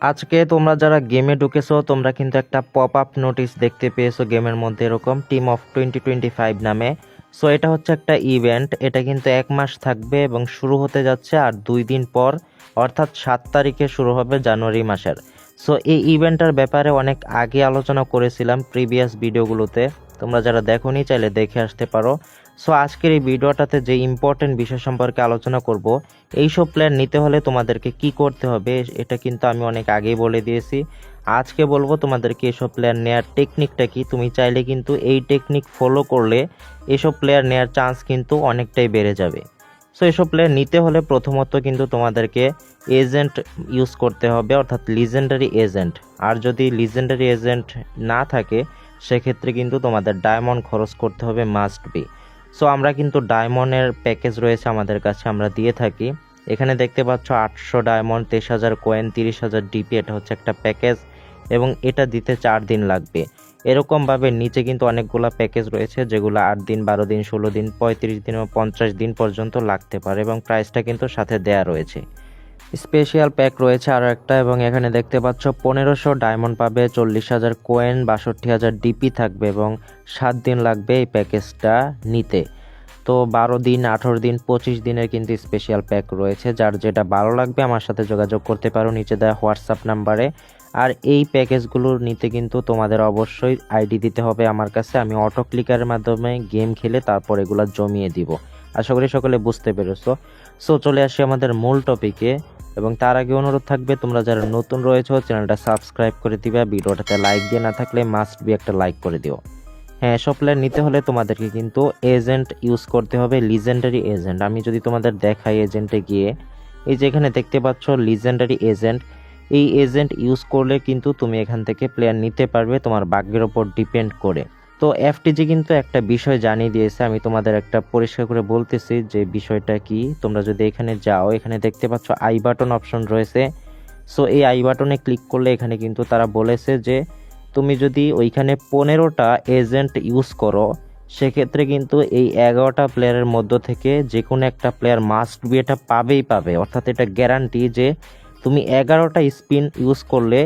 আজকে তোমরা যারা গেমে ঢুকেছো তোমরা কিন্তু একটা পপ আপ নোটিশ দেখতে পেয়েছো গেমের মধ্যে এরকম টিম অফ 2025 নামে। সো এটা হচ্ছে একটা ইভেন্ট, এটা কিন্তু 1 মাস থাকবে এবং শুরু হতে যাচ্ছে আর 2 দিন পর, অর্থাৎ 7 তারিখে শুরু হবে জানুয়ারি মাসের। সো এই ইভেন্টটার ব্যাপারে অনেক আগে আলোচনা করেছিলাম প্রিভিয়াস ভিডিওগুলোতে, তোমরা যারা দেখোনি চাইলে দেখে আসতে পারো। সো আজকের এই ভিডিওটাতে যে ইম্পর্টেন্ট বিষয় সম্পর্কে আলোচনা করব, এইসব প্ল্যান নিতে হলে তোমাদেরকে কি করতে হবে এটা কিন্তু আমি অনেক আগেই বলে দিয়েছি। আজকে বলবো তোমাদেরকে এসব প্লেয়ার নেওয়ার টেকনিকটা কি। তুমি চাইলে কিন্তু এই টেকনিক ফলো করলে এসব প্লেয়ার নেওয়ার চান্স কিন্তু অনেকটাই বেড়ে যাবে। সো এসব প্লেয়ার নিতে হলে প্রথমত কিন্তু তোমাদেরকে এজেন্ট ইউজ করতে হবে, অর্থাৎ লিজেন্ডারি এজেন্ট। আর যদি লিজেন্ডারি এজেন্ট না থাকে সেক্ষেত্রে কিন্তু তোমাদের ডায়মন্ড খরচ করতে হবে, মাস্ট বি। সো আমরা কিন্তু ডায়মন্ডের প্যাকেজ রয়েছে আমাদের কাছে, আমরা দিয়ে থাকি। এখানে দেখতে পাচ্ছ 800 ডায়মন্ড, 23,000 কয়েন, 30,000 ডিপি, এটা হচ্ছে একটা প্যাকেজ এবং এটা দিতে 4 দিন লাগবে। এরকমভাবে নিচে কিন্তু অনেকগুলো প্যাকেজ রয়েছে যেগুলো 8 দিন, 12 দিন, 16 দিন, 35 দিন এবং 50 দিন পর্যন্ত লাগতে পারে এবং প্রাইসটা কিন্তু সাথে দেয়া রয়েছে। স্পেশাল প্যাক রয়েছে আরও একটা, এবং এখানে দেখতে পাচ্ছ 1500 ডায়মন্ড পাবে, 40,000 কোয়েন, 62,000 ডিপি থাকবে এবং 7 দিন লাগবে এই প্যাকেজটা নিতে। তো 12 দিন, 18 দিন, 25 দিনের কিন্তু স্পেশাল প্যাক রয়েছে। যার যেটা ভালো লাগবে আমার সাথে যোগাযোগ করতে পারো নিচে দেওয়া হোয়াটসঅ্যাপ নাম্বারে। আর এই প্যাকেজগুলো নিতে কিন্তু তোমাদের অবশ্যই আইডি দিতে হবে আমার কাছে, আমি অটো ক্লিকারের মাধ্যমে গেম খেলে তারপর এগুলো জমিয়ে দিব। আশা করি সকলে বুঝতে পেরেছো। সো চলে আসি আমাদের মূল টপিকে, এবং তার আগে অনুরোধ থাকবে তোমরা যারা নতুন রয়েছো চ্যানেলটা সাবস্ক্রাইব করে দিবা, ভিডিওটাতে লাইক দিয়ে না থাকলে মাস্ট বি একটা লাইক করে দিও। হ্যাঁ, এসব প্ল্যান নিতে হলে তোমাদেরকে কিন্তু এজেন্ট ইউজ করতে হবে, লিজেন্ডারি এজেন্ট। আমি যদি তোমাদের দেখাই এজেন্টে গিয়ে, এই যে এখানে দেখতে পাচ্ছ লিজেন্ডারি এজেন্ট, এই এজেন্ট ইউজ করলে কিন্তু তুমি এখান থেকে প্লেয়ার নিতে পারবে তোমার ভাগ্যের ওপর ডিপেন্ড করে। তো এফটিজি কিন্তু একটা বিষয় জানিয়ে দিয়েছে, আমি তোমাদের একটা পরিষ্কার করে বলতেছি যে বিষয়টা কি। তোমরা যদি এখানে যাও, এখানে দেখতে পাচ্ছ আই বাটন অপশন রয়েছে। সো এই আই বাটনে ক্লিক করলে এখানে কিন্তু তারা বলেছে যে তুমি যদি ওইখানে 15টা এজেন্ট ইউজ করো সেক্ষেত্রে কিন্তু এই 11টা প্লেয়ারের মধ্য থেকে যে কোনো একটা প্লেয়ার মাস্ট বি এটা পাবেই পাবে, অর্থাৎ এটা গ্যারান্টি যে তুমি 11টা স্পিন ইউজ করলে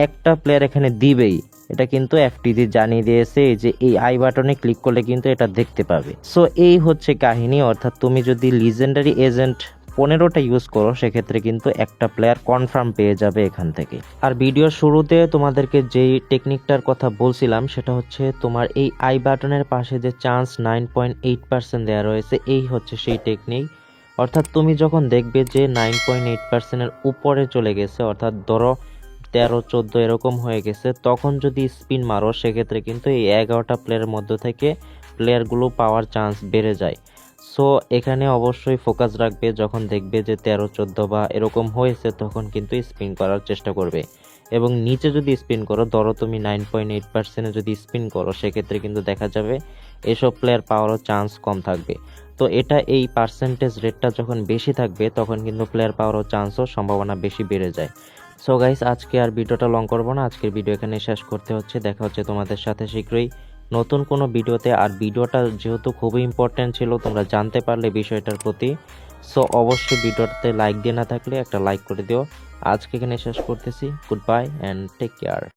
একটা প্লেয়ার এখানে দিবেই। এটা কিন্তু এফটিজি জানিয়ে দিয়েছে, যে এই আই বাটনে ক্লিক করলে কিন্তু এটা দেখতে পাবে। সো এই হচ্ছে কাহিনী, অর্থাৎ তুমি যদি লিজেন্ডারি এজেন্ট 15টা ইউজ করো সেক্ষেত্রে কিন্তু একটা প্লেয়ার কনফার্ম পেয়ে যাবে এখান থেকে। আর ভিডিওর শুরুতে তোমাদেরকে যেই টেকনিকটার কথা বলছিলাম সেটা হচ্ছে তোমার এই আই বাটনের পাশে যে চান্স 9.8% দেওয়া রয়েছে, এই হচ্ছে সেই টেকনিক। অর্থাৎ তুমি যখন দেখবে যে 9.8%-এর উপরে চলে গেছে, অর্থাৎ ধরো 13-14 এরকম হয়ে গেছে, তখন যদি স্পিন মারো সেক্ষেত্রে কিন্তু এই 11টা প্লেয়ারের মধ্য থেকে প্লেয়ারগুলো পাওয়ার চান্স বেড়ে যায়। সো এখানে অবশ্যই ফোকাস রাখবে, যখন দেখবে যে 13-14 বা এরকম হয়েছে তখন কিন্তু স্পিন করার চেষ্টা করবে। এবং নিচে যদি স্পিন করো, ধরো তুমি 9.8%-এ যদি স্পিন করো সেক্ষেত্রে কিন্তু দেখা যাবে এসব প্লেয়ার পাওয়ারও চান্স কম থাকবে। তো এটা এই পার্সেন্টেজ রেটটা যখন বেশি থাকবে তখন কিন্তু প্লেয়ার পাওয়ারও চান্সও সম্ভাবনা বেশি বেড়ে যায়। সো গাইস, আজকে আর ভিডিওটা লং করবো না, আজকের ভিডিও এখানে শেষ করতে হচ্ছে। দেখা হচ্ছে তোমাদের সাথে শীঘ্রই নতুন কোনো ভিডিওতে। আর ভিডিওটা যেহেতু খুবই ইম্পর্টেন্ট ছিল, তোমরা জানতে পারলে বিষয়টার প্রতি, সো অবশ্যই ভিডিওটাতে লাইক দিয়ে না থাকলে একটা লাইক করে দিও। আজকে এখানে শেষ করতেছি। Good bye and take care.